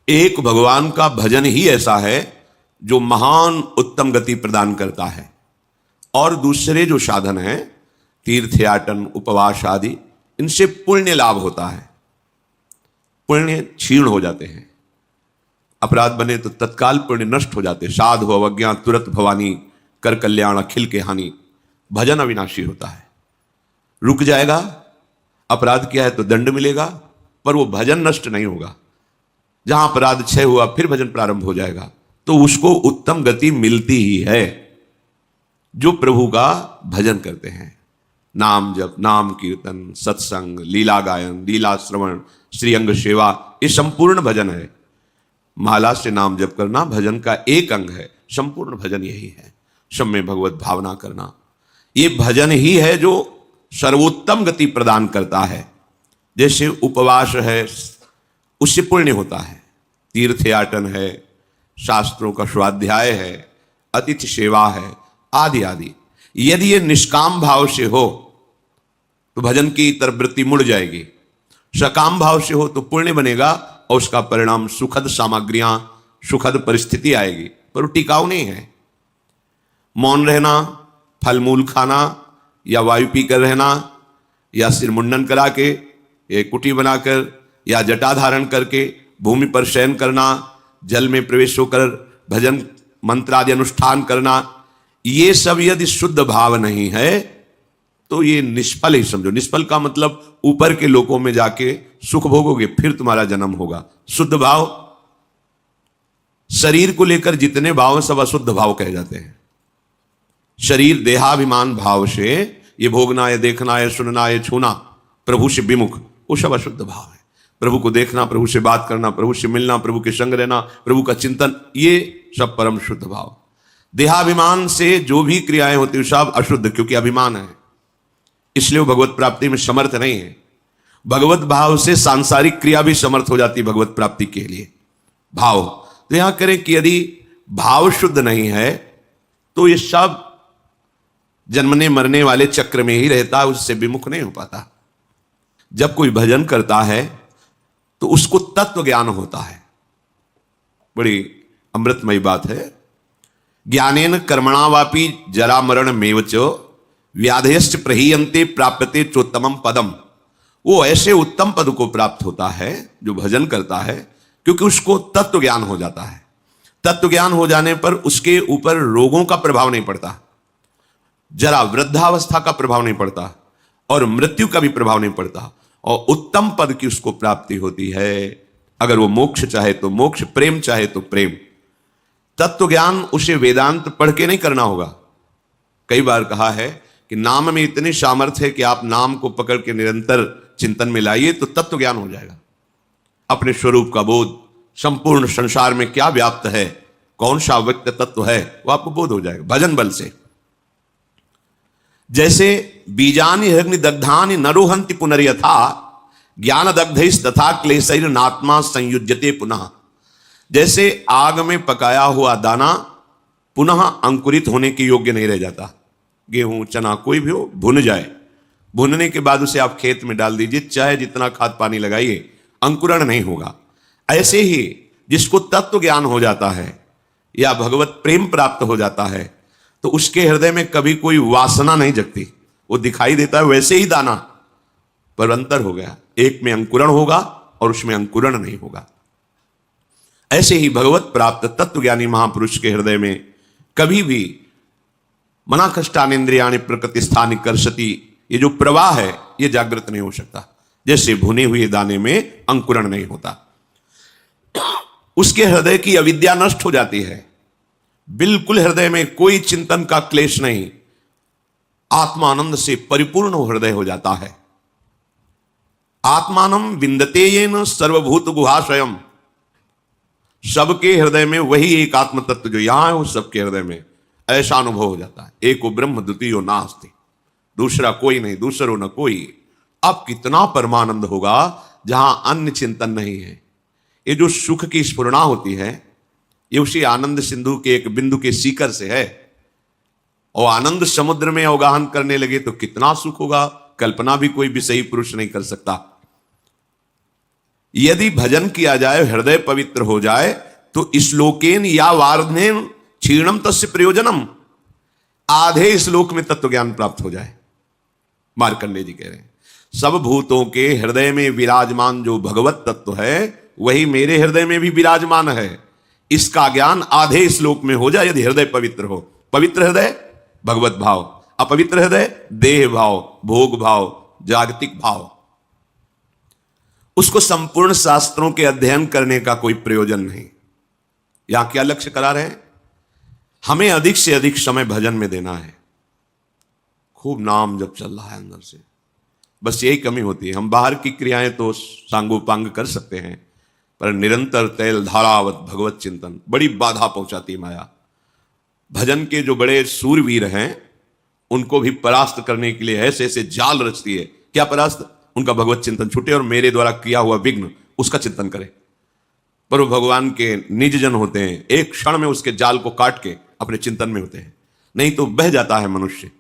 एक भगवान का भजन ही ऐसा है जो महान उत्तम गति प्रदान करता है। और दूसरे जो साधन हैं, तीर्थयाटन, उपवास आदि, इनसे पुण्य लाभ होता है, पुण्य क्षीण हो जाते हैं। अपराध बने तो तत्काल पुण्य नष्ट हो जाते। साधु अवज्ञा तुरंत भवानी, कर कल्याण अखिल के हानि। भजन अविनाशी होता है, रुक जाएगा। अपराध किया है तो दंड मिलेगा, पर वो भजन नष्ट नहीं होगा। जहां अपराध क्षय हुआ फिर भजन प्रारंभ हो जाएगा, तो उसको उत्तम गति मिलती ही है जो प्रभु का भजन करते हैं। नाम जप, नाम कीर्तन, सत्संग, लीला गायन, लीला श्रवण, श्रीअंग सेवा, ये संपूर्ण भजन है। माला से नाम जप करना भजन का एक अंग है, संपूर्ण भजन यही है। सम्य भगवत भावना करना, ये भजन ही है जो सर्वोत्तम गति प्रदान करता है। जैसे उपवास है, उससे पुण्य होता है। तीर्थयाटन है, शास्त्रों का स्वाध्याय है, अतिथि सेवा है, आदि आदि। यदि ये निष्काम भाव से हो तो भजन की तरफ वृत्ति मुड़ जाएगी। सकाम भाव से हो तो पुण्य बनेगा और उसका परिणाम सुखद सामग्रियां, सुखद परिस्थिति आएगी, पर वो टिकाऊ नहीं है। मौन रहना, फल मूल खाना, या वायु पीकर रहना, या सिर मुंडन करा के, एक कुटी बनाकर, या जटा धारण करके भूमि पर शयन करना, जल में प्रवेश होकर भजन मंत्र आदि अनुष्ठान करना, ये सब यदि शुद्ध भाव नहीं है तो ये निष्फल ही समझो। निष्फल का मतलब ऊपर के लोकों में जाके सुख भोगोगे, फिर तुम्हारा जन्म होगा। शुद्ध भाव, शरीर को लेकर जितने भाव सब अशुद्ध भाव कहे जाते हैं। शरीर देहाभिमान भाव से ये भोगना, ये देखना, ये सुनना, ये छूना, प्रभु से विमुख, वो सब अशुद्ध भाव है। प्रभु को देखना, प्रभु से बात करना, प्रभु से मिलना, प्रभु के संग रहना, प्रभु का चिंतन, ये सब परम शुद्ध भाव। देहाभिमान से जो भी क्रियाएं होती है सब अशुद्ध, क्योंकि अभिमान है, इसलिए वो भगवत प्राप्ति में समर्थ नहीं है। भगवत भाव से सांसारिक क्रिया भी समर्थ हो जाती है भगवत प्राप्ति के लिए। भाव तो यहां करें कि यदि भाव शुद्ध नहीं है तो ये सब जन्मने मरने वाले चक्र में ही रहता है, उससे विमुख नहीं हो पाता। जब कोई भजन करता है तो उसको तत्व ज्ञान होता है। बड़ी अमृतमयी बात है। ज्ञानेन कर्मणावापि जरा मरण मेवच व्याधयश्च प्रहीयन्ते प्राप्यते चोत्तमम पदम। वो ऐसे उत्तम पद को प्राप्त होता है जो भजन करता है, क्योंकि उसको तत्व ज्ञान हो जाता है। तत्व ज्ञान हो जाने पर उसके ऊपर रोगों का प्रभाव नहीं पड़ता, जरा वृद्धावस्था का प्रभाव नहीं पड़ता, और मृत्यु का भी प्रभाव नहीं पड़ता, और उत्तम पद की उसको प्राप्ति होती है। अगर वो मोक्ष चाहे तो मोक्ष, प्रेम चाहे तो प्रेम। तत्व ज्ञान उसे वेदांत पढ़ के नहीं करना होगा। कई बार कहा है कि नाम में इतनी सामर्थ्य है कि आप नाम को पकड़ के निरंतर चिंतन में लाइए तो तत्व ज्ञान हो जाएगा। अपने स्वरूप का बोध, संपूर्ण संसार में क्या व्याप्त है, कौन सा व्यक्त तत्व है, वो आपको बोध हो जाएगा भजन बल से। जैसे बीजानि अग्नि दग्धानि नरोहंति पुनर्यथा ज्ञान दग्धैस् तथा क्लेशैर नात्मा संयुज्यते पुनः। जैसे आग में पकाया हुआ दाना पुनः अंकुरित होने के योग्य नहीं रह जाता। गेहूं, चना, कोई भी हो, भुन जाए, भुनने के बाद उसे आप खेत में डाल दीजिए, चाहे जितना खाद पानी लगाइए, अंकुरण नहीं होगा। ऐसे ही जिसको तत्व ज्ञान हो जाता है या भगवत प्रेम प्राप्त हो जाता है तो उसके हृदय में कभी कोई वासना नहीं जगती। वो दिखाई देता है वैसे ही दाना, पर अंतर हो गया, एक में अंकुरण होगा और उसमें अंकुरण नहीं होगा। ऐसे ही भगवत प्राप्त तत्वज्ञानी महापुरुष के हृदय में कभी भी मना कष्टानेन्द्रियाणि प्रकृति स्थानि कर्षति, ये जो प्रवाह है ये जागृत नहीं हो सकता। जैसे भुने हुए दाने में अंकुरण नहीं होता, उसके हृदय की अविद्या नष्ट हो जाती है। बिल्कुल हृदय में कोई चिंतन का क्लेश नहीं, आत्मानंद से परिपूर्ण हृदय हो जाता है। आत्मानम विंदते येन सर्वभूत गुहाशयम। सबके हृदय में वही एक आत्म तत्व जो यहां है वो सबके हृदय में ऐसा अनुभव हो जाता है। एको ब्रह्म द्वितीयो नास्ति, दूसरा कोई नहीं, दूसरो न कोई। अब कितना परमानंद होगा जहां अन्य चिंतन नहीं है। ये जो सुख की स्फुरणा होती है ये उसी आनंद सिंधु के एक बिंदु के सीकर से है, और आनंद समुद्र में अवगाहन करने लगे तो कितना सुख होगा, कल्पना भी कोई विषयी पुरुष नहीं कर सकता। यदि भजन किया जाए, हृदय पवित्र हो जाए, तो श्लोकेन या वार्धनेन क्षीणम तस्य प्रयोजनम, आधे श्लोक में तत्व ज्ञान प्राप्त हो जाए। मार्कंडेय जी कह रहे हैं सब भूतों के हृदय में विराजमान जो भगवत तत्व है वही मेरे हृदय में भी विराजमान है। इसका ज्ञान आधे श्लोक में हो जाए यदि हृदय पवित्र हो। पवित्र हृदय भगवत भाव, अपवित्र हृदय देह भाव, भोग भाव, जागतिक भाव। उसको संपूर्ण शास्त्रों के अध्ययन करने का कोई प्रयोजन नहीं। यहां क्या लक्ष्य करा रहे हैं? हमें अधिक से अधिक समय भजन में देना है। खूब नाम जब चल रहा है अंदर से, बस यही कमी होती है। हम बाहर की क्रियाएं तो सांगोपांग कर सकते हैं, पर निरंतर तैल धारावत भगवत चिंतन बड़ी बाधा पहुंचाती है माया। भजन के जो बड़े सूरवीर हैं उनको भी परास्त करने के लिए ऐसे ऐसे जाल रचती है। क्या परास्त? उनका भगवत चिंतन छूटे और मेरे द्वारा किया हुआ विघ्न उसका चिंतन करे। पर वो भगवान के निज जन होते हैं, एक क्षण में उसके जाल को काट के अपने चिंतन में होते हैं, नहीं तो बह जाता है मनुष्य।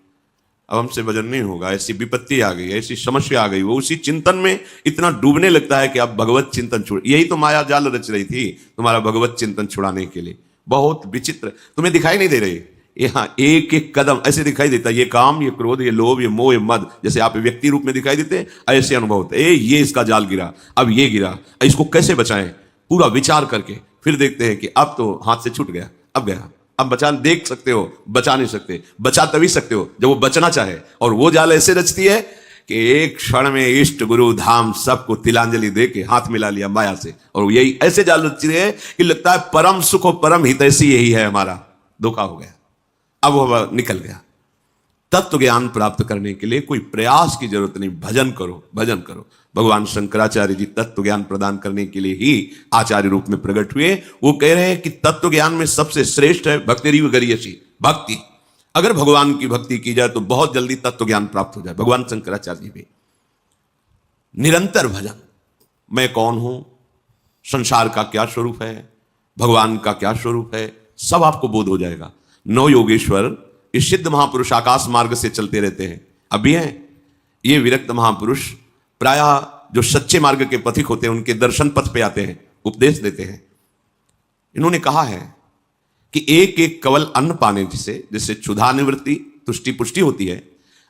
अब हमसे भजन नहीं होगा, ऐसी विपत्ति आ गई, ऐसी समस्या आ गई, वो उसी चिंतन में इतना डूबने लगता है कि अब भगवत चिंतन छुड़। यही तो माया जाल रच रही थी तुम्हारा भगवत चिंतन छुड़ाने के लिए। बहुत विचित्र, तुम्हें दिखाई नहीं दे रही? यहाँ एक एक कदम ऐसे दिखाई देता, ये काम, ये क्रोध, ये लोभ, ये मोह, ये मद, जैसे आप व्यक्ति रूप में दिखाई देते ऐसे अनुभव होते। ये इसका जाल गिरा, अब ये गिरा, इसको कैसे बचाएं? पूरा विचार करके फिर देखते हैं कि अब तो हाथ से छूट गया, अब गया। अब बचा देख सकते हो, बचा नहीं सकते। बचा तभी सकते हो जब वो बचना चाहे। और वो जाल ऐसे रचती है कि एक क्षण में इष्ट गुरु धाम सबको तिलांजलि दे के हाथ मिला लिया माया से। और यही ऐसे जाल रचती है कि लगता है परम सुख और परम हितैषी यही है हमारा। धोखा हो गया, अब वो निकल गया। तत्व ज्ञान प्राप्त करने के लिए कोई प्रयास की जरूरत नहीं, भजन करो, भजन करो। भगवान शंकराचार्य जी तत्व ज्ञान प्रदान करने के लिए ही आचार्य रूप में प्रकट हुए। वो कह रहे हैं कि तत्व ज्ञान में सबसे श्रेष्ठ है भक्तिरीव गरियसी, भक्ति। अगर भगवान की भक्ति की जाए तो बहुत जल्दी तत्व ज्ञान प्राप्त हो जाए। भगवान शंकराचार्य जी भी निरंतर भजन, मैं कौन हूं, संसार का क्या स्वरूप है, भगवान का क्या स्वरूप है, सब आपको बोध हो जाएगा। नौ योगेश्वर इस सिद्ध महापुरुष आकाश मार्ग से चलते रहते हैं, अभी हैं। ये विरक्त महापुरुष प्रायः जो सच्चे मार्ग के पथिक होते हैं उनके दर्शन पथ पे आते हैं, उपदेश देते हैं। इन्होंने कहा है कि एक एक कवल अन्न पाने जिससे क्षुधा निवृत्ति, तुष्टि पुष्टि होती है,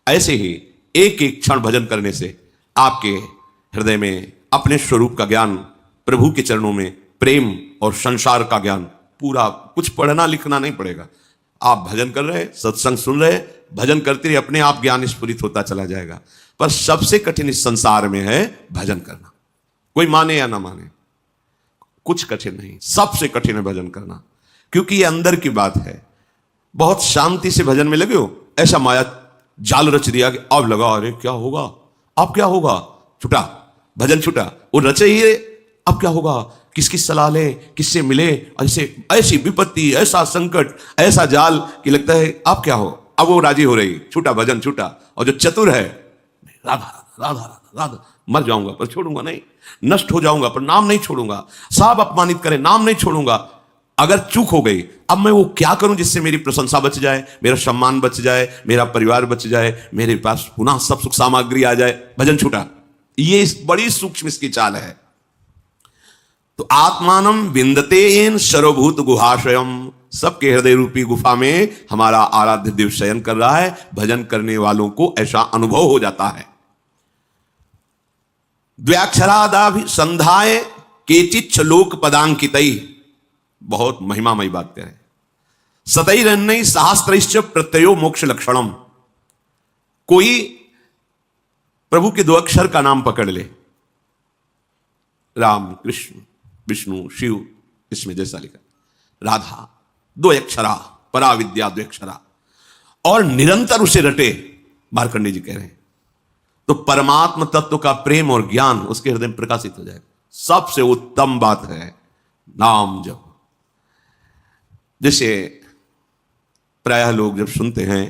ऐसे ही एक एक क्षण भजन करने से आपके हृदय में अपने स्वरूप का ज्ञान, प्रभु के चरणों में प्रेम और संसार का ज्ञान पूरा। कुछ पढ़ना लिखना नहीं पड़ेगा। आप भजन कर रहे, सत्संग सुन रहे, भजन करते रहिए, अपने आप ज्ञान स्फुरित होता चला जाएगा। पर सबसे कठिन इस संसार में है भजन करना। कोई माने या ना माने, कुछ कठिन नहीं, सबसे कठिन है भजन करना, क्योंकि ये अंदर की बात है। बहुत शांति से भजन में लगे हो, ऐसा माया जाल रच दिया कि अब लगा, अरे क्या होगा, अब क्या होगा, छुटा भजन, छुटा। वो रचे ही है, अब क्या होगा, किसकी सलाह ले, किससे मिले, ऐसी विपत्ति, ऐसा संकट, ऐसा जाल कि लगता है अब क्या हो। अब वो राजी हो रही, छूटा भजन, छूटा। और जो चतुर है, राधा राधा राधा, मर जाऊंगा पर छोड़ूंगा नहीं, नष्ट हो जाऊंगा पर नाम नहीं छोड़ूंगा, सब अपमानित करें नाम नहीं छोड़ूंगा। अगर चूक हो गई, अब मैं वो क्या करूं जिससे मेरी प्रशंसा बच जाए, मेरा सम्मान बच जाए, मेरा परिवार बच जाए, मेरे पास पुनः सब सुख सामग्री आ जाए, भजन छूटा। ये बड़ी सूक्ष्म इसकी चाल है। तो आत्मानम विंदते सर्वभूत गुहाशयम, सबके हृदय रूपी गुफा में हमारा आराध्य देव शयन कर रहा है। भजन करने वालों को ऐसा अनुभव हो जाता है। द्व्याक्षरादाभिसंधाय केचिच्छ लोक पदांकितै, बहुत महिमामयी बात है। सतैरन्नै सहस्त्रैश्च प्रत्ययो मोक्ष लक्षणम, कोई प्रभु के दो अक्षर का नाम पकड़ ले, राम, कृष्ण, विष्णु, शिव, इसमें जैसा लिखा, राधा, दो अक्षरा, पराविद्या दो अक्षरा, और निरंतर उसे रटे, मार्कंडेय जी कह रहे हैं, तो परमात्म तत्व का प्रेम और ज्ञान उसके हृदय में प्रकाशित हो जाएगा। सबसे उत्तम बात है नाम जप। जैसे प्रायः लोग जब सुनते हैं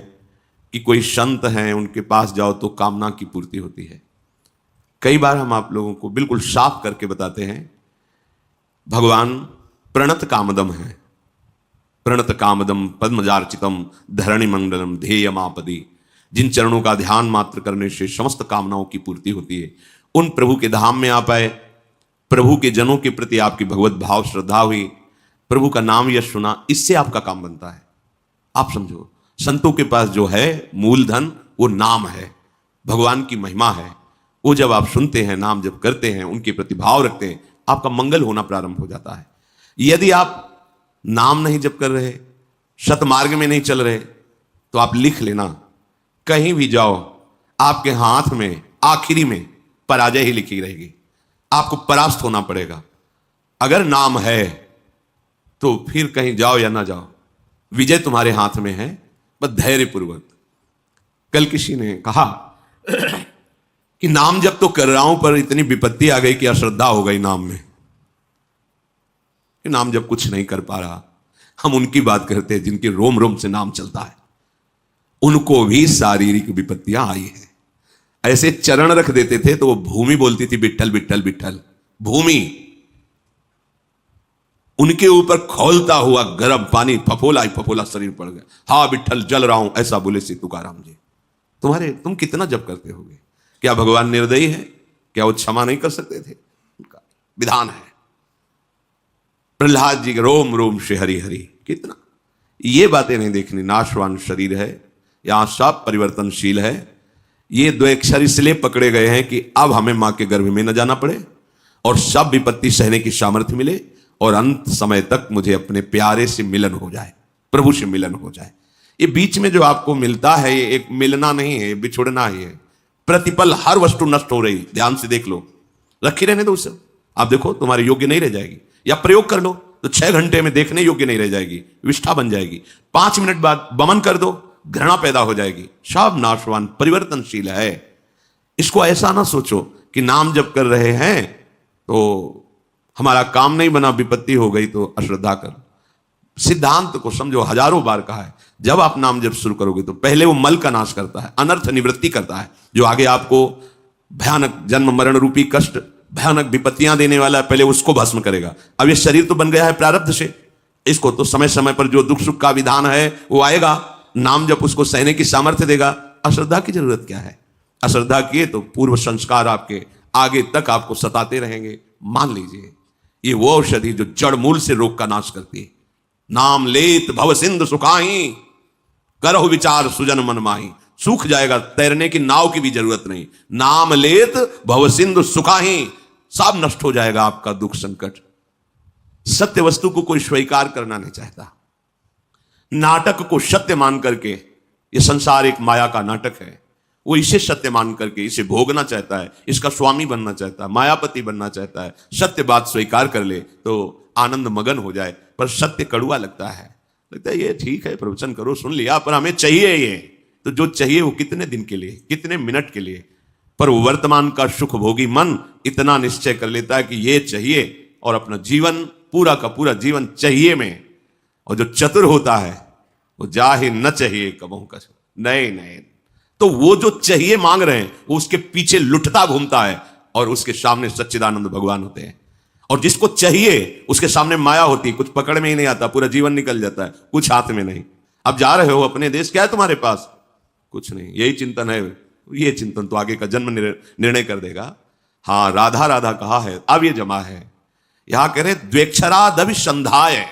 कि कोई संत हैं, उनके पास जाओ तो कामना की पूर्ति होती है। कई बार हम आप लोगों को बिल्कुल साफ करके बताते हैं, भगवान प्रणत कामदम है। प्रणत कामदम पद्मजार्चितम धरणि मंडलम ध्येयमापदी, जिन चरणों का ध्यान मात्र करने से समस्त कामनाओं की पूर्ति होती है, उन प्रभु के धाम में आ पाए प्रभु के जनों के प्रति आपकी भगवत भाव श्रद्धा हुई, प्रभु का नाम यश सुना, इससे आपका काम बनता है। आप समझो, संतों के पास जो है मूलधन वो नाम है, भगवान की महिमा है। वो जब आप सुनते हैं, नाम जब करते हैं, उनके प्रति भाव रखते हैं, आपका मंगल होना प्रारंभ हो जाता है। यदि आप नाम नहीं जप कर रहे, सतमार्ग में नहीं चल रहे, तो आप लिख लेना, कहीं भी जाओ आपके हाथ में आखिरी में पराजय ही लिखी रहेगी, आपको परास्त होना पड़ेगा। अगर नाम है तो फिर कहीं जाओ या ना जाओ, विजय तुम्हारे हाथ में है, बस धैर्यपूर्वक। कल किसी ने कहा कि नाम जब तो कर रहा हूं पर इतनी विपत्ति आ गई कि अश्रद्धा हो गई नाम में, कि नाम जब कुछ नहीं कर पा रहा। हम उनकी बात करते हैं जिनके रोम रोम से नाम चलता है, उनको भी शारीरिक विपत्तियां आई हैं। ऐसे चरण रख देते थे तो वो भूमि बोलती थी विट्ठल विट्ठल विट्ठल, भूमि। उनके ऊपर खौलता हुआ गर्म पानी फफोला ही फफोला शरीर पड़ गया। हाँ विट्ठल जल रहा हूं, ऐसा बोले श्री तुकाराम जी। तुम कितना जप करते होगे? क्या भगवान निर्दयी है? क्या वो क्षमा नहीं कर सकते थे? उनका विधान है। प्रहलाद जी के रोम रोम से हरि हरि, कितना ये बातें नहीं देखनी। नाशवान शरीर है, यहां सब परिवर्तनशील है। ये दो अक्षर इसलिए पकड़े गए हैं कि अब हमें मां के गर्भ में न जाना पड़े और सब विपत्ति सहने की सामर्थ्य मिले और अंत समय तक मुझे अपने प्यारे से मिलन हो जाए, प्रभु से मिलन हो जाए। ये बीच में जो आपको मिलता है, ये एक मिलना नहीं है, बिछुड़ना ही है। प्रतिपल हर वस्तु नष्ट हो रही, ध्यान से देख लो, रखी रहने दो उसे। आप देखो तुम्हारे योग्य नहीं रह जाएगी, या प्रयोग कर लो तो 6 घंटे में देखने योग्य नहीं रह जाएगी, विष्ठा बन जाएगी। 5 मिनट बाद बमन कर दो, घृणा पैदा हो जाएगी। सब नाशवान परिवर्तनशील है। इसको ऐसा ना सोचो कि नाम जप कर रहे हैं तो हमारा काम नहीं बना, विपत्ति हो गई तो अश्रद्धा कर। सिद्धांत को समझो, हजारों बार कहा है, जब आप नाम जप शुरू करोगे तो पहले वो मल का नाश करता है, अनर्थ निवृत्ति करता है, जो आगे आपको भयानक जन्म मरण रूपी कष्ट, भयानक विपत्तियां देने वाला है, पहले उसको भस्म करेगा। अब ये शरीर तो बन गया है प्रारब्ध से, इसको तो समय समय पर जो दुख सुख का विधान है वो आएगा, नाम जप उसको सहने की सामर्थ्य देगा। अश्रद्धा की जरूरत क्या है? अश्रद्धा किए तो पूर्व संस्कार आपके आगे तक आपको सताते रहेंगे। मान लीजिए ये वो औषधि जो जड़ मूल से रोग का नाश करती है। नाम लेत भव सिंधु सुखाही, करहु विचार सुजन मन माही। सूख जाएगा, तैरने की नाव की भी जरूरत नहीं। नाम लेत भव सिंधु सुखाही, सब नष्ट हो जाएगा आपका दुख संकट। सत्य वस्तु को कोई स्वीकार करना नहीं चाहता। नाटक को सत्य मान करके, ये संसार एक माया का नाटक है, वो इसे सत्य मान करके इसे भोगना चाहता है, इसका स्वामी बनना चाहता है, मायापति बनना चाहता है। सत्य बात स्वीकार कर ले तो आनंद मगन हो जाए, पर सत्य कड़ुआ लगता है ये ठीक है प्रवचन करो, सुन लिया, पर हमें चाहिए ये। तो जो चाहिए वो कितने दिन के लिए, कितने मिनट के लिए, पर वर्तमान का सुख भोगी मन इतना निश्चय कर लेता है कि ये चाहिए और अपना जीवन पूरा का पूरा जीवन चाहिए में। और जो चतुर होता है वो जाहि न चाहिए कबहू का, नहीं नहीं, तो वो जो चाहिए मांग रहे हैं वो उसके पीछे लुटता घूमता है और उसके सामने सच्चिदानंद भगवान होते हैं। और जिसको चाहिए उसके सामने माया होती है, कुछ पकड़ में ही नहीं आता, पूरा जीवन निकल जाता है, कुछ हाथ में नहीं। अब जा रहे हो अपने देश, क्या है तुम्हारे पास? कुछ नहीं, यही चिंतन है। ये चिंतन तो आगे का जन्म निर्णय कर देगा। हाँ, राधा राधा कहा है, अब ये जमा है। यहां कह रहे द्वेक्षरादभिसंधाय,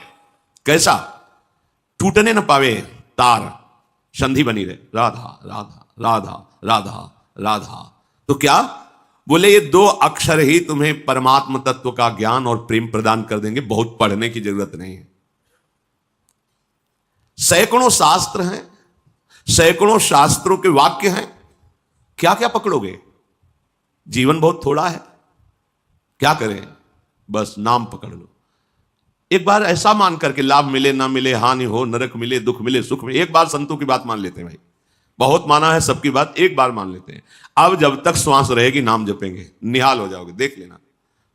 कैसा? टूटने न पावे तार, संधि बनी रहे, राधा राधा राधा राधा राधा। तो क्या बोले? ये 2 अक्षर ही तुम्हें परमात्म तत्व का ज्ञान और प्रेम प्रदान कर देंगे, बहुत पढ़ने की जरूरत नहीं है। सैकड़ों शास्त्र हैं, सैकड़ों शास्त्रों के वाक्य हैं, क्या क्या पकड़ोगे? जीवन बहुत थोड़ा है, क्या करें? बस नाम पकड़ लो। एक बार ऐसा मान करके, लाभ मिले ना मिले, हानि हो, नरक मिले, दुख मिले, सुख मिले, एक बार संतों की बात मान लेते हैं भाई। बहुत माना है सबकी बात, एक बार मान लेते हैं। अब जब तक श्वास रहेगी नाम जपेंगे, निहाल हो जाओगे, देख लेना।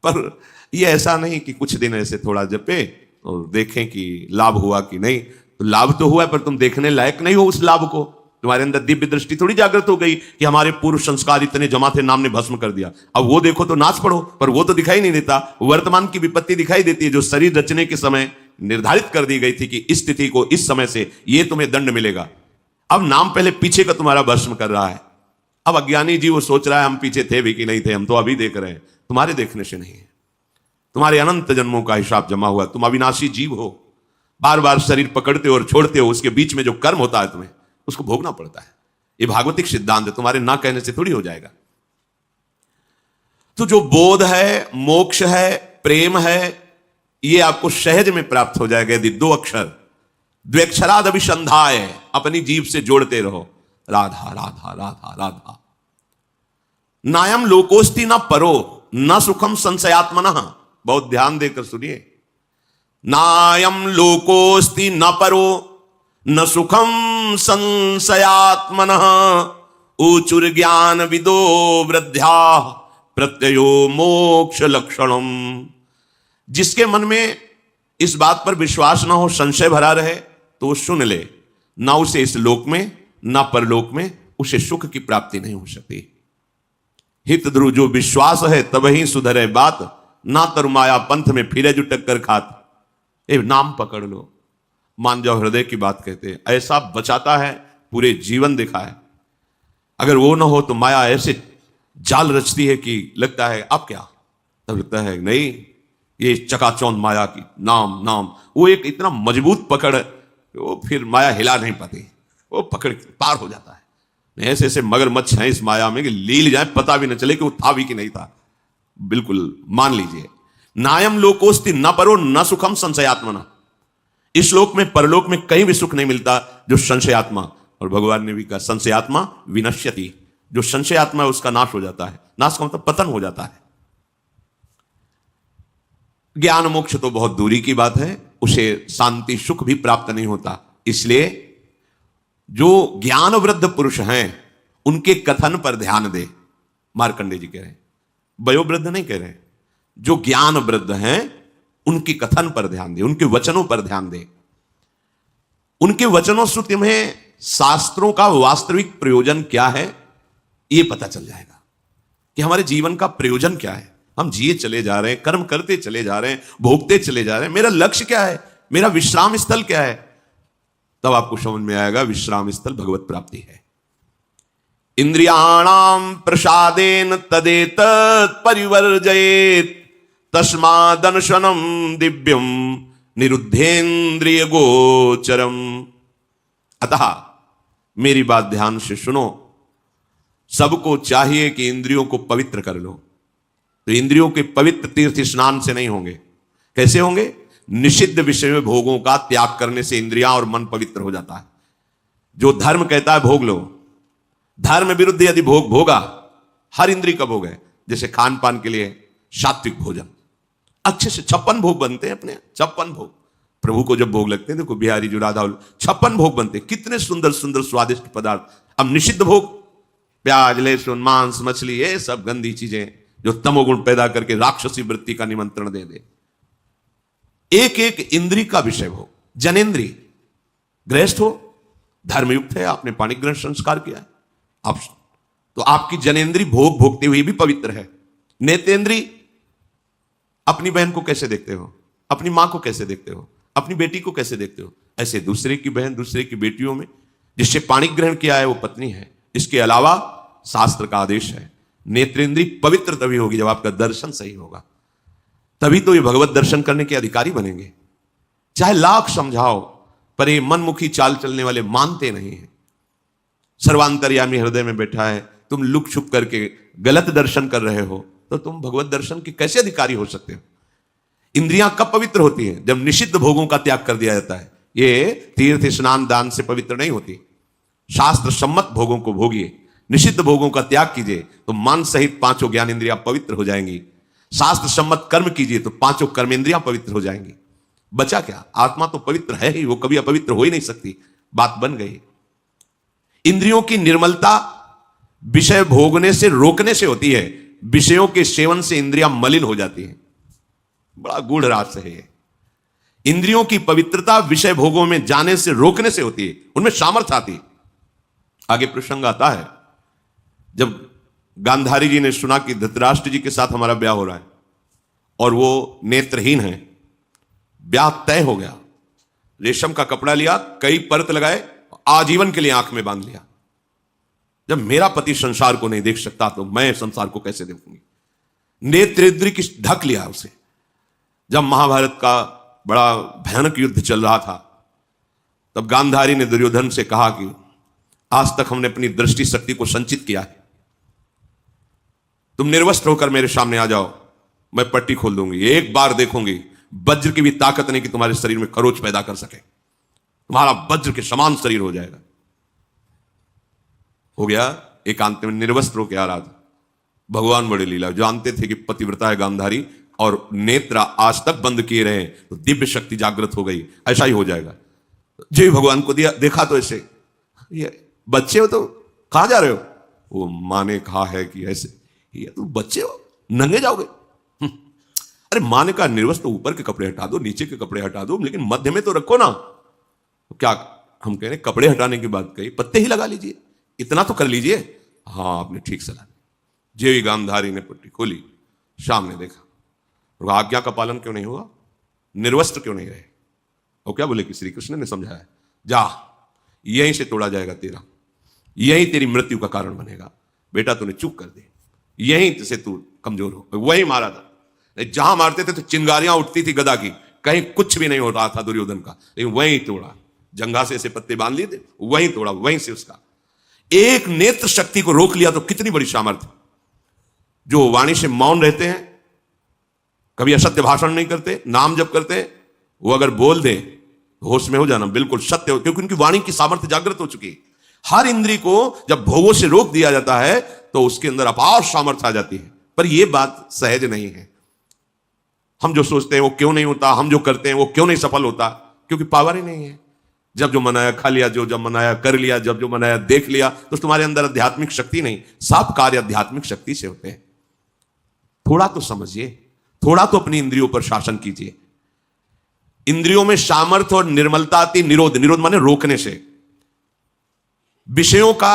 पर ये ऐसा नहीं कि कुछ दिन ऐसे थोड़ा जपे और देखें कि लाभ हुआ कि नहीं। तो लाभ तो हुआ, पर तुम देखने लायक नहीं हो उस लाभ को। तुम्हारे अंदर दिव्य दृष्टि थोड़ी जागृत हो गई कि हमारे पूर्व संस्कार इतने जमा थे, नाम ने भस्म कर दिया। अब वो देखो तो नाच पड़ो, पर वो तो दिखाई नहीं देता। वर्तमान की विपत्ति दिखाई देती है, जो शरीर रचने के समय निर्धारित कर दी गई थी कि इस तिथि को, इस समय से ये तुम्हें दंड मिलेगा। अब नाम पहले पीछे का तुम्हारा भस्म कर रहा है। अब अज्ञानी जी वो सोच रहा है हम पीछे थे भी कि नहीं थे, हम तो अभी देख रहे हैं। तुम्हारे देखने से नहीं है, तुम्हारे अनंत जन्मों का हिसाब जमा हुआ, तुम अविनाशी जीव हो, बार बार शरीर पकड़ते हो और छोड़ते हो, उसके बीच में जो कर्म होता है तुम्हें उसको भोगना पड़ता है। ये भागवतिक सिद्धांत है, तुम्हारे ना कहने से थोड़ी हो जाएगा। तो जो बोध है, मोक्ष है, प्रेम है, ये आपको सहज में प्राप्त हो जाएगा यदि दो अक्षर द्व्यक्षराद अभिसंधाय अपनी जीभ से जोड़ते रहो, राधा राधा राधा राधा। नायम लोकोस्ति न परो न सुखम संशयात्मनः, बहुत ध्यान देकर सुनिए। नायम लोकोस्ति न परो न सुखम संशयात्मनः, ऊचुर ज्ञान विदो वृद्ध्या प्रत्ययो मोक्ष लक्षणम। जिसके मन में इस बात पर विश्वास ना हो, संशय भरा रहे, तो वो सुन ले, ना उसे इस लोक में ना परलोक में उसे सुख की प्राप्ति नहीं हो सकती। हित ध्रुव जो विश्वास है तब ही सुधरे बात, ना तरु माया पंथ में फिरे जो टक्कर खात। ए नाम पकड़ लो, मान जाओ हृदय की बात कहते हैं, ऐसा बचाता है, पूरे जीवन दिखा है। अगर वो ना हो तो माया ऐसे जाल रचती है कि लगता है अब क्या, तब लगता है नहीं, ये चकाचौंध माया की नाम नाम, वो एक इतना मजबूत पकड़, वो फिर माया हिला नहीं पाती, वो पकड़ पार हो जाता है। ऐसे ऐसे मगरमच्छ हैं इस माया में कि लील जाए पता भी न चले कि वो था भी कि नहीं था। बिल्कुल मान लीजिए, नायम लोकोस्ति न परो न सुखम संशयात्मना। इस लोक में परलोक में कहीं भी सुख नहीं मिलता जो संशयात्मा, और भगवान ने भी कहा संशयात्मा विनश्यति, जो संशयात्मा है उसका नाश हो जाता है। नाश का मतलब पतन हो जाता है। ज्ञान मोक्ष तो बहुत दूरी की बात है, उसे शांति सुख भी प्राप्त नहीं होता। इसलिए जो ज्ञान वृद्ध पुरुष हैं उनके कथन पर ध्यान दे। मार्कंडेय जी कह रहे हैं, वयोवृद्ध नहीं कह रहे, जो ज्ञान वृद्ध हैं उनके कथन पर ध्यान दे, उनके वचनों पर ध्यान दे। उनके वचनों से तुम्हें शास्त्रों का वास्तविक प्रयोजन क्या है ये पता चल जाएगा कि हमारे जीवन का प्रयोजन क्या है। हम जिए चले जा रहे हैं, कर्म करते चले जा रहे हैं, भोगते चले जा रहे हैं, मेरा लक्ष्य क्या है, मेरा विश्राम स्थल क्या है। तब आपको समझ में आएगा विश्राम स्थल भगवत प्राप्ति है। इंद्रियाणाम प्रसादेन तदेतत् परिवर्जयेत्, तस्मादनशनम दिव्यम निरुद्धेन्द्रिय गोचरम। अतः मेरी बात ध्यान से सुनो, सबको चाहिए कि इंद्रियों को पवित्र कर लो। तो इंद्रियों के पवित्र तीर्थ स्नान से नहीं होंगे। कैसे होंगे? निषिद्ध विषय में भोगों का त्याग करने से इंद्रियां और मन पवित्र हो जाता है। जो धर्म कहता है भोग लो, धर्म विरुद्ध यदि भोग भोगा, हर इंद्रिय का भोग है। जैसे खान पान के लिए सात्विक भोजन, अच्छे से 56 भोग बनते हैं अपने, 56 भोग प्रभु को जब भोग लगते हैं। देखो बिहारी जो राधा 56 भोग बनते हैं, कितने सुंदर सुंदर स्वादिष्ट पदार्थ। अब निषिद्ध भोग, प्याज लहसुन मांस मछली, ये सब गंदी चीजें जो तमोगुण पैदा करके राक्षसी वृत्ति का निमंत्रण दे दे। एक एक इंद्री का विषय हो। जनेन्द्री गृहस्थ हो, धर्मयुक्त है, आपने पाणी ग्रहण संस्कार किया है, आप तो आपकी जनेन्द्री भोग भोगते हुए भी पवित्र है। नेतेंद्री, अपनी बहन को कैसे देखते हो, अपनी मां को कैसे देखते हो, अपनी बेटी को कैसे देखते हो, ऐसे दूसरे की बहन दूसरे की बेटियों में जिससे पाणी ग्रहण किया है वो पत्नी है। इसके अलावा शास्त्र का आदेश है, नेत्रेंद्री पवित्र तभी होगी जब आपका दर्शन सही होगा, तभी तो ये भगवत दर्शन करने के अधिकारी बनेंगे। चाहे लाख समझाओ पर ये मनमुखी चाल चलने वाले मानते नहीं हैं। सर्वांतर्यामी हृदय में बैठा है, तुम लुक छुप करके गलत दर्शन कर रहे हो, तो तुम भगवत दर्शन के कैसे अधिकारी हो सकते हो? इंद्रियां कब पवित्र होती हैं? जब निषिद्ध भोगों का त्याग कर दिया जाता है। ये तीर्थ स्नान दान से पवित्र नहीं होती। शास्त्र सम्मत भोगों को भोगिए, निषिद्ध भोगों का त्याग कीजिए तो मन सहित 5 ज्ञान इंद्रियां पवित्र हो जाएंगी। शास्त्र सम्मत कर्म कीजिए तो 5 कर्मेंद्रियां पवित्र हो जाएंगी। बचा क्या? आत्मा तो पवित्र है ही, वो कभी अपवित्र हो ही नहीं सकती। बात बन गई। इंद्रियों की निर्मलता विषय भोगने से रोकने से होती है, विषयों के सेवन से इंद्रियां मलिन हो जाती हैं। बड़ा गूढ़ रहस्य है ये। इंद्रियों की पवित्रता विषय भोगों में जाने से रोकने से होती है, उनमें सामर्थ्य आती है। आगे प्रसंग आता है, जब गांधारी जी ने सुना कि धृतराष्ट्र जी के साथ हमारा ब्याह हो रहा है और वो नेत्रहीन है, ब्याह तय हो गया। रेशम का कपड़ा लिया, कई परत लगाए, आजीवन के लिए आंख में बांध लिया। जब मेरा पति संसार को नहीं देख सकता तो मैं संसार को कैसे देखूंगी? नेत्रेंद्रिय की ढक लिया उसे, जब महाभारत का बड़ा भयानक युद्ध चल रहा था, तब गांधारी ने दुर्योधन से कहा कि आज तक हमने अपनी दृष्टि शक्ति को संचित किया है, तुम निर्वस्त्र होकर मेरे सामने आ जाओ, मैं पट्टी खोल दूंगी, एक बार देखूंगी, वज्र की भी ताकत नहीं कि तुम्हारे शरीर में खरोच पैदा कर सके, तुम्हारा वज्र के समान शरीर हो जाएगा। हो गया, एकांत में निर्वस्त्र होकर आ रहा था। भगवान बड़े लीला, जानते थे कि पतिव्रता है गांधारी और नेत्र आज तक बंद किए रहे, तो दिव्य शक्ति जागृत हो गई, ऐसा ही हो जाएगा। जो भगवान को दिया देखा तो ऐसे, ये बच्चे हो तो कहां जा रहे हो? वो मां ने कहा है कि ऐसे, ये तुम बच्चे हो, नंगे जाओगे? अरे मां ने कहा निर्वस्त्र ऊपर के कपड़े हटा दो, नीचे के कपड़े हटा दो, लेकिन मध्य में तो रखो ना। तो क्या हम कह रहे कपड़े हटाने की बात कही, पत्ते ही लगा लीजिए, इतना तो कर लीजिए। हाँ, आपने ठीक सलाह दी। जेवी गांधारी ने पट्टी खोली, सामने देखा, आज्ञा का पालन क्यों नहीं हुआ, निर्वस्त्र क्यों नहीं रहे? और क्या बोले कि श्री कृष्ण ने समझाया, जा यहीं से तोड़ा जाएगा तेरा, यही तेरी मृत्यु का कारण बनेगा, बेटा तूने चूक कर दी, यहीं से तू कमजोर हो। वही मारा था, जहां मारते थे तो चिंगारियां उठती थी गदा की, कहीं कुछ भी नहीं हो रहा था दुर्योधन का, लेकिन वहीं तोड़ा, जंघा से ऐसे पत्ते बांध लिए थे, वहीं तोड़ा, वहीं से उसका एक नेत्र शक्ति को रोक लिया। तो कितनी बड़ी सामर्थ्य। जो वाणी से मौन रहते हैं, कभी असत्य भाषण नहीं करते, नाम जप करते हैं, वो अगर बोल दे होश में हो जाना, बिल्कुल सत्य हो, क्योंकि उनकी वाणी की सामर्थ्य जागृत हो चुकी है। हर इंद्री को जब भोगों से रोक दिया जाता है तो उसके अंदर अपार सामर्थ्य आ जाती है। पर यह बात सहज नहीं है। हम जो सोचते हैं वो क्यों नहीं होता, हम जो करते हैं वो क्यों नहीं सफल होता, क्योंकि पावर ही नहीं है। जब जो मनाया खा लिया, जो जब मनाया कर लिया, जब जो मनाया देख लिया, तो तुम्हारे अंदर आध्यात्मिक शक्ति नहीं। सब कार्य आध्यात्मिक शक्ति से होते हैं। थोड़ा तो समझिए, थोड़ा तो अपनी इंद्रियों पर शासन कीजिए। इंद्रियों में सामर्थ्य और निर्मलता आती, निरोध, निरोध माने रोकने से। विषयों का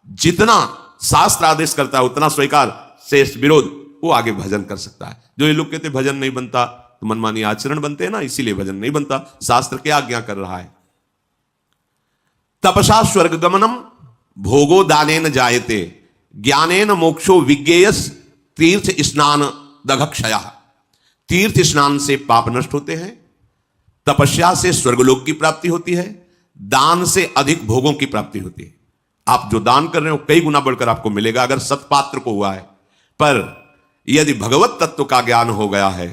जितना शास्त्र आदेश करता है उतना स्वीकार, शेष विरोध, वो आगे भजन कर सकता है। जो ये लोग कहते भजन नहीं बनता, तो मनमानी आचरण बनते हैं ना, इसीलिए भजन नहीं बनता। शास्त्र क्या आज्ञा कर रहा है? तपसा स्वर्ग गमनम भोगो दानेन जायते ज्ञानेन मोक्षो विज्ञेयस तीर्थ स्नान दघक्षया। तीर्थ स्नान से पाप नष्ट होते हैं, तपस्या से स्वर्गलोक की प्राप्ति होती है, दान से अधिक भोगों की प्राप्ति होती है। आप जो दान कर रहे हो कई गुना बढ़कर आपको मिलेगा अगर सत्पात्र को हुआ है। पर यदि भगवत तत्व का ज्ञान हो गया है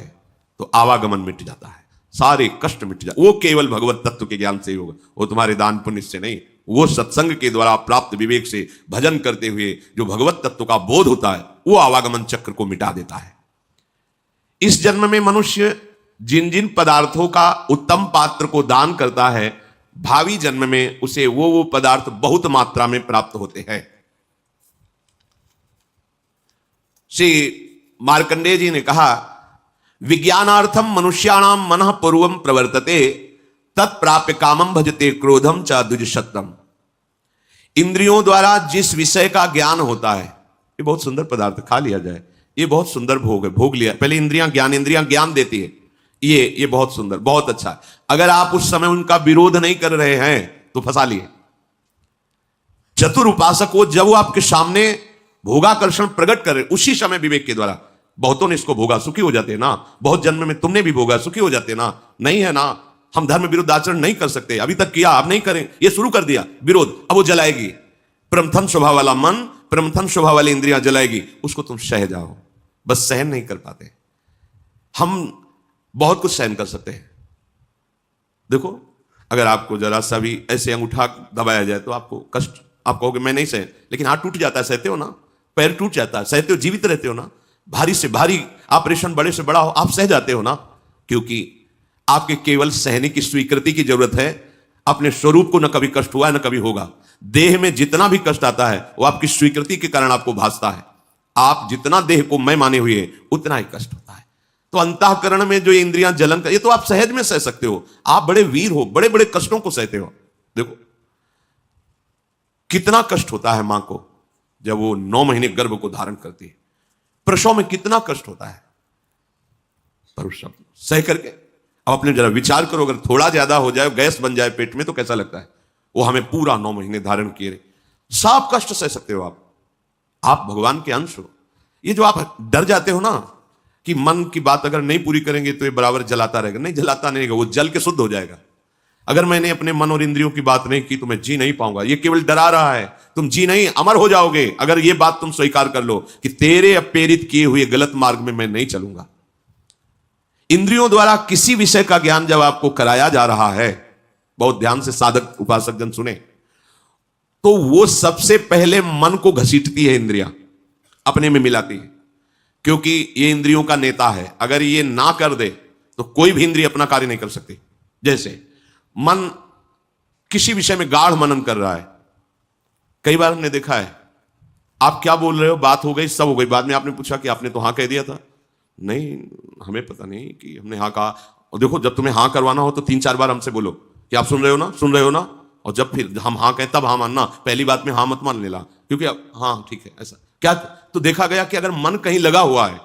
तो आवागमन मिट जाता है, सारे कष्ट मिट जाते। वो केवल भगवत तत्व के ज्ञान से ही होगा, वो तुम्हारे दान पुण्य से नहीं। वो सत्संग के द्वारा प्राप्त विवेक से भजन करते हुए जो भगवत तत्व का बोध होता है वो आवागमन चक्र को मिटा देता है। इस जन्म में मनुष्य जिन जिन पदार्थों का उत्तम पात्र को दान करता है, भावी जन्म में उसे वो पदार्थ बहुत मात्रा में प्राप्त होते हैं। श्री मार्कंडेय जी ने कहा, विज्ञानार्थम मनुष्याणाम मनः पूर्वम प्रवर्तते तत्प्राप्य कामम भजते क्रोधम च द्विजशत्रम। इंद्रियों द्वारा जिस विषय का ज्ञान होता है, ये बहुत सुंदर पदार्थ, खा लिया जाए, ये बहुत सुंदर भोग है, भोग लिया, पहले इंद्रियां ज्ञान देती है, ये बहुत सुंदर, बहुत अच्छा है। अगर आप उस समय उनका विरोध नहीं कर रहे हैं तो फंसा लिए। चतुर उपासक हो, जब वो आपके सामने भोगाकर्षण प्रकट कर रहे, उसी समय विवेक के द्वारा, बहुतों ने इसको भोगा, सुखी हो जाते हैं ना, बहुत जन्म में तुमने भी भोगा, सुखी हो जाते ना, नहीं है ना। हम धर्म विरुद्ध आचरण नहीं कर सकते, अभी तक किया, अब नहीं करें, ये शुरू कर दिया विरोध, अब वो जलाएगी। प्रमथन स्वभाव वाला मन, प्रमथन स्वभाव वाली इंद्रियां जलाएगी, उसको तुम सह जाओ। बस सहन नहीं कर पाते। हम बहुत कुछ सहन कर सकते हैं। देखो, अगर आपको जरा सा भी ऐसे अंगूठा दबाया जाए तो आपको कष्ट, आप कहोगे मैं नहीं सह, लेकिन हाथ टूट जाता है, सहते हो ना, पैर टूट जाता है, सहते हो, जीवित रहते हो ना। भारी से भारी ऑपरेशन, बड़े से बड़ा हो, आप सह जाते हो ना, क्योंकि आपके केवल सहने की स्वीकृति की जरूरत है। अपने स्वरूप को न कभी कष्ट हुआ है न कभी होगा। देह में जितना भी कष्ट आता है वो आपकी स्वीकृति के कारण आपको भासता है। आप जितना देह को मैं माने हुए उतना ही कष्ट होता है। तो अंतःकरण में जो इंद्रियां जलन कर, ये तो आप सहज में सह सकते हो। आप बड़े वीर हो, बड़े बड़े कष्टों को सहते हो। देखो कितना कष्ट होता है मां को जब वो 9 महीने गर्भ को धारण करती है, प्रसव में कितना कष्ट होता है, पर उस सब सह करके अब अपने जरा विचार करो, अगर थोड़ा ज्यादा हो जाए, गैस बन जाए पेट में, तो कैसा लगता है। वो हमें पूरा 9 महीने धारण किए रहे, सब कष्ट सह सकते हो आप भगवान के अंश हो। ये जो आप डर जाते हो ना, कि मन की बात अगर नहीं पूरी करेंगे तो ये बराबर जलाता रहेगा। नहीं, जलाता नहीं रहेगा, वो जल के शुद्ध हो जाएगा। अगर मैंने अपने मन और इंद्रियों की बात नहीं की तो मैं जी नहीं पाऊंगा। ये केवल डरा रहा है, तुम जी नहीं, अमर हो जाओगे अगर ये बात तुम स्वीकार कर लो कि तेरे प्रेरित किए हुए गलत मार्ग में मैं नहीं चलूंगा। इंद्रियों द्वारा किसी विषय का ज्ञान जब आपको कराया जा रहा है, बहुत ध्यान से साधक उपासक जन सुने, तो वो सबसे पहले मन को घसीटती है इंद्रियां, अपने में मिलाती है, क्योंकि ये इंद्रियों का नेता है। अगर ये ना कर दे तो कोई भी इंद्रिय अपना कार्य नहीं कर सकती। जैसे मन किसी विषय में गाढ़ मनन कर रहा है, कई बार हमने देखा है, आप क्या बोल रहे हो, बात हो गई, सब हो गई, बाद में आपने पूछा कि आपने तो हां कह दिया था। नहीं, हमें पता नहीं कि हमने हां कहा। और देखो, जब तुम्हें हां करवाना हो तो 3-4 बार हमसे बोलो कि आप सुन रहे हो ना, सुन रहे हो ना, और जब फिर हम हां कहें तब हां मानना, पहली बात में हां मत मान लेना, क्योंकि हाँ ठीक है ऐसा क्या। तो देखा गया कि अगर मन कहीं लगा हुआ है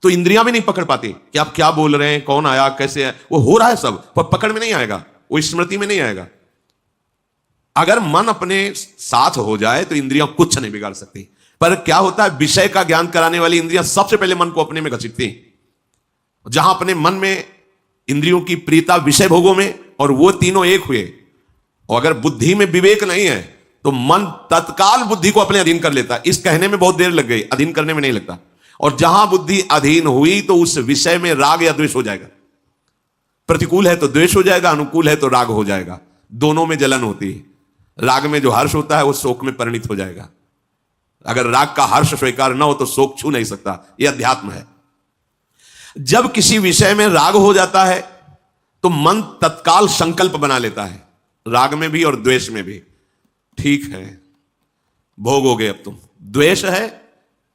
तो इंद्रियां भी नहीं पकड़ पाती कि आप क्या बोल रहे हैं, कौन आया, कैसे है, वो हो रहा है सब, पर पकड़ में नहीं आएगा, वो स्मृति में नहीं आएगा। अगर मन अपने साथ हो जाए तो इंद्रियां कुछ नहीं बिगाड़ सकती। पर क्या होता है, विषय का ज्ञान कराने वाली इंद्रियां सबसे पहले मन को अपने में घसीटती। जहां अपने मन में इंद्रियों की प्रियता विषय भोगों में, और वो तीनों एक हुए, और अगर बुद्धि में विवेक नहीं है तो मन तत्काल बुद्धि को अपने अधीन कर लेता है। इस कहने में बहुत देर लग गई, अधीन करने में नहीं लगता। और जहां बुद्धि अधीन हुई तो उस विषय में राग या द्वेष हो जाएगा। प्रतिकूल है तो द्वेष हो जाएगा, अनुकूल है तो राग हो जाएगा। दोनों में जलन होती है। राग में जो हर्ष होता है वो शोक में परिणित हो जाएगा। अगर राग का हर्ष स्वीकार न हो तो शोक छू नहीं सकता। यह अध्यात्म है। जब किसी विषय में राग हो जाता है तो मन तत्काल संकल्प बना लेता है, राग में भी और द्वेष में भी। ठीक है, भोगोगे अब तुम। द्वेष है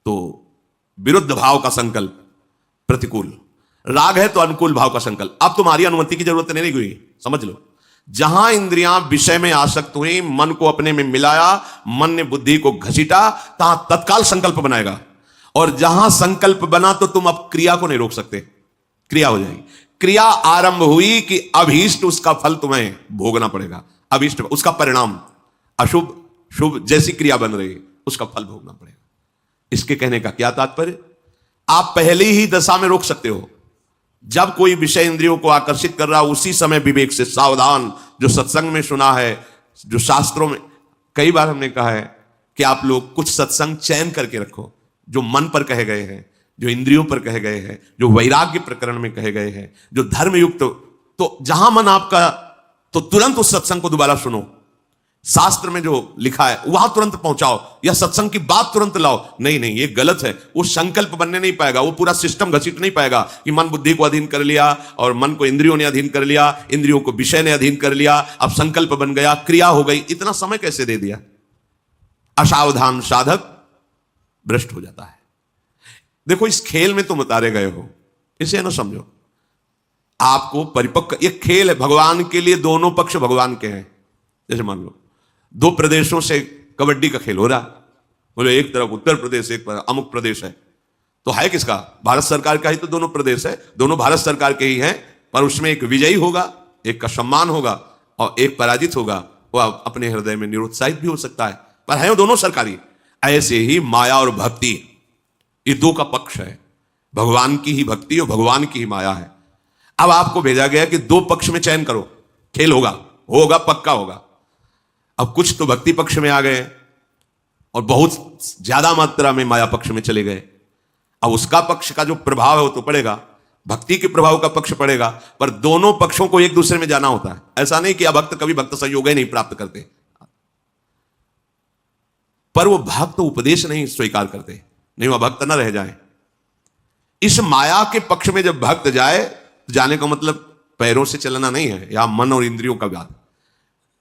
तो विरुद्ध भाव का संकल्प, प्रतिकूल। राग है तो अनुकूल भाव का संकल्प। अब तुम्हारी अनुमति की जरूरत नहीं हुई, समझ लो। जहां इंद्रियां विषय में आसक्त हुई, मन को अपने में मिलाया, मन ने बुद्धि को घसीटा, तहां तत्काल संकल्प बनाएगा। और जहां संकल्प बना तो तुम अब क्रिया को नहीं रोक सकते, क्रिया हो जाएगी। क्रिया आरंभ हुई कि अभीष्ट उसका फल तुम्हें भोगना पड़ेगा। अभीष्ट उसका परिणाम, अशुभ शुभ जैसी क्रिया बन रही है उसका फल भोगना पड़ेगा। इसके कहने का क्या तात्पर्य, आप पहले ही दशा में रोक सकते हो। जब कोई विषय इंद्रियों को आकर्षित कर रहा है, उसी समय विवेक से सावधान। जो सत्संग में सुना है, जो शास्त्रों में, कई बार हमने कहा है कि आप लोग कुछ सत्संग चयन करके रखो, जो मन पर कहे गए हैं, जो इंद्रियों पर कहे गए हैं, जो वैराग्य प्रकरण में कहे गए हैं, जो धर्मयुक्त। तो जहां मन आपका, तो तुरंत उस सत्संग को दोबारा सुनो। शास्त्र में जो लिखा है वहां तुरंत पहुंचाओ, या सत्संग की बात तुरंत लाओ। नहीं नहीं, ये गलत है। वो संकल्प बनने नहीं पाएगा, वो पूरा सिस्टम घसीट नहीं पाएगा कि मन बुद्धि को अधीन कर लिया, और मन को इंद्रियों ने अधीन कर लिया, इंद्रियों को विषय ने अधीन कर लिया, अब संकल्प बन गया, क्रिया हो गई। इतना समय कैसे दे दिया? असावधान साधक भ्रष्ट हो जाता है। देखो, इस खेल में तुम उतारे गए हो, इसे ना समझो। आपको परिपक्व, ये खेल है भगवान के लिए, दोनों पक्ष भगवान के हैं। जैसे मान लो 2 प्रदेशों से कबड्डी का खेल हो रहा, बोले एक तरफ उत्तर प्रदेश, एक तरफ अमुक प्रदेश है, तो है किसका? भारत सरकार का ही तो दोनों प्रदेश है, दोनों भारत सरकार के ही हैं। पर उसमें एक विजयी होगा, एक का सम्मान होगा, और एक पराजित होगा। वह अपने हृदय में निरुत्साहित भी हो सकता है, पर है वो दोनों सरकारी। ऐसे ही माया और भक्ति, ये 2 का पक्ष है। भगवान की ही भक्ति और भगवान की ही माया है। अब आपको भेजा गया कि 2 पक्ष में चयन करो, खेल होगा, होगा पक्का होगा। अब कुछ तो भक्ति पक्ष में आ गए और बहुत ज्यादा मात्रा में माया पक्ष में चले गए। अब उसका पक्ष का जो प्रभाव है वो तो पड़ेगा, भक्ति के प्रभाव का पक्ष पड़ेगा। पर दोनों पक्षों को एक दूसरे में जाना होता है। ऐसा नहीं कि अभक्त कभी भक्त संयोग ही नहीं प्राप्त करते, पर वो भक्त उपदेश नहीं स्वीकार करते, नहीं वह भक्त न रह जाए। इस माया के पक्ष में जब भक्त जाए, जाने का मतलब पैरों से चलना नहीं है, या मन और इंद्रियों का बात।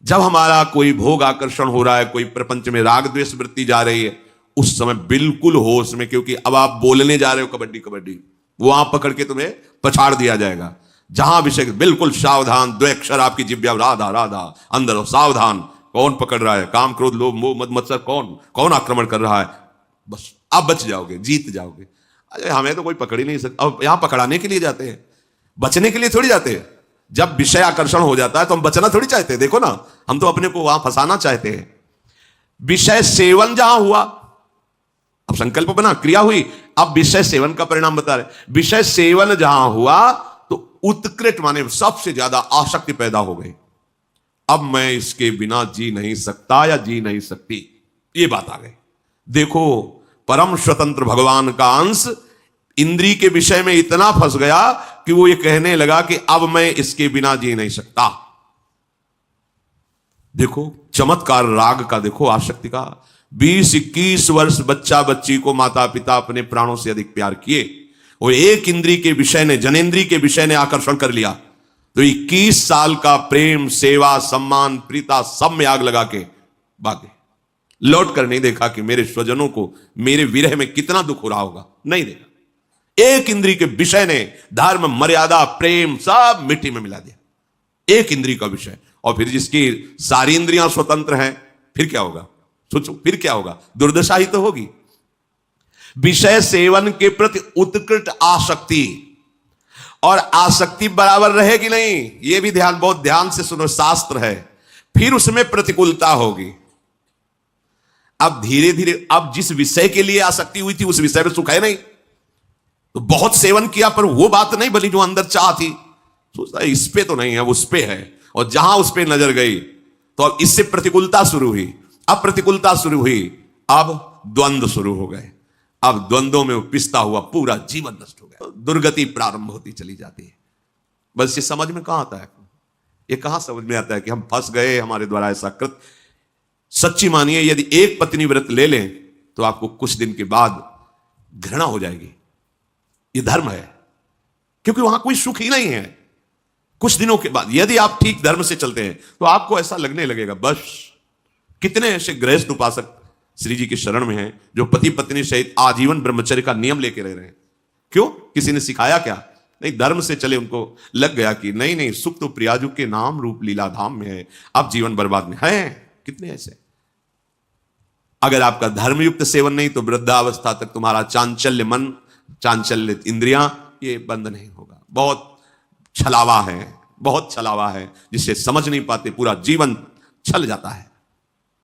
जब हमारा कोई भोग आकर्षण हो रहा है, कोई प्रपंच में राग द्वेष वृत्ति जा रही है, उस समय बिल्कुल होश में, क्योंकि अब आप बोलने जा रहे हो कबड्डी कबड्डी, वहां पकड़ के तुम्हें पछाड़ दिया जाएगा। जहां विषय, बिल्कुल सावधान, 2 अक्षर आपकी जिह्वा, राधा राधा, अंदर हो सावधान। कौन पकड़ रहा है? काम क्रोध लोभ मोह मद मत्सर, कौन आक्रमण कर रहा है? बस आप बच जाओगे, जीत जाओगे। अरे हमें तो कोई पकड़ ही नहीं सकता। अब यहां पकड़ाने के लिए जाते हैं, बचने के लिए थोड़ी जाते हैं। जब विषय आकर्षण हो जाता है तो हम बचना थोड़ी चाहते हैं। देखो ना, हम तो अपने को वहां फंसाना चाहते हैं। विषय सेवन जहां हुआ, अब संकल्प बना, क्रिया हुई, अब विषय सेवन का परिणाम बता रहे। विषय सेवन जहां हुआ तो उत्कृष्ट माने सबसे ज्यादा आसक्ति पैदा हो गई। अब मैं इसके बिना जी नहीं सकता या जी नहीं सकती, ये बात आ गई। देखो, परम स्वतंत्र भगवान का अंश इंद्री के विषय में इतना फंस गया कि वो ये कहने लगा कि अब मैं इसके बिना जी नहीं सकता। देखो चमत्कार राग का, देखो आसक्ति का। 20-21 वर्ष बच्चा बच्ची को माता पिता अपने प्राणों से अधिक प्यार किए, वो एक इंद्री के विषय ने, जनेंद्री के विषय ने आकर्षण कर लिया, तो 21 साल का प्रेम, सेवा, सम्मान, प्रीता सब में आग लगा के भागे। लौट कर नहीं देखा कि मेरे स्वजनों को मेरे विरह में कितना दुख हो रहा होगा, नहीं देखा। एक इंद्री के विषय ने धर्म, मर्यादा, प्रेम सब मिट्टी में मिला दिया, एक इंद्री का विषय। और फिर जिसकी सारी इंद्रियां स्वतंत्र हैं, फिर क्या होगा? सोचो, फिर क्या होगा? दुर्दशा ही तो होगी। विषय सेवन के प्रति उत्कृष्ट आसक्ति, और आसक्ति बराबर रहेगी नहीं, यह भी ध्यान, बहुत ध्यान से सुनो, शास्त्र है। फिर उसमें प्रतिकूलता होगी। अब धीरे धीरे, अब जिस विषय के लिए आसक्ति हुई थी उस विषय में सुख है नहीं, तो बहुत सेवन किया पर वो बात नहीं बनी जो अंदर चाह थी। सोचता है इस पे तो नहीं है, उस पे है, और जहां उस पे नजर गई तो अब इससे प्रतिकूलता शुरू हुई। अब प्रतिकूलता शुरू हुई, अब द्वंद्व शुरू हो गए। अब द्वंद्वों में पिसता हुआ पूरा जीवन नष्ट हो गया, दुर्गति प्रारंभ होती चली जाती है। बस ये समझ में कहां आता है, ये कहां समझ में आता है कि हम फंस गए, हमारे द्वारा ऐसा कृत। सच्ची मानिए, यदि एक पत्नी व्रत ले लें तो आपको कुछ दिन के बाद घृणा हो जाएगी। ये धर्म है, क्योंकि वहां कोई सुख ही नहीं है। कुछ दिनों के बाद यदि आप ठीक धर्म से चलते हैं तो आपको ऐसा लगने लगेगा। बस कितने ऐसे गृहस्थ उपासक श्री जी के शरण में हैं जो पति पत्नी सहित आजीवन ब्रह्मचर्य का नियम लेके रह रहे हैं। क्यों? किसी ने सिखाया क्या? नहीं, धर्म से चले। उनको लग गया कि नहीं नहीं, सुख तो प्रियाजू के नाम रूप लीला धाम में है, अब जीवन बर्बाद में है। कितने ऐसे। अगर आपका धर्मयुक्त सेवन नहीं तो वृद्धावस्था तक तुम्हारा चांचल्य मन, चांचल्य इंद्रियां, ये बंद नहीं होगा। बहुत छलावा है, बहुत छलावा है, जिसे समझ नहीं पाते, पूरा जीवन छल जाता है।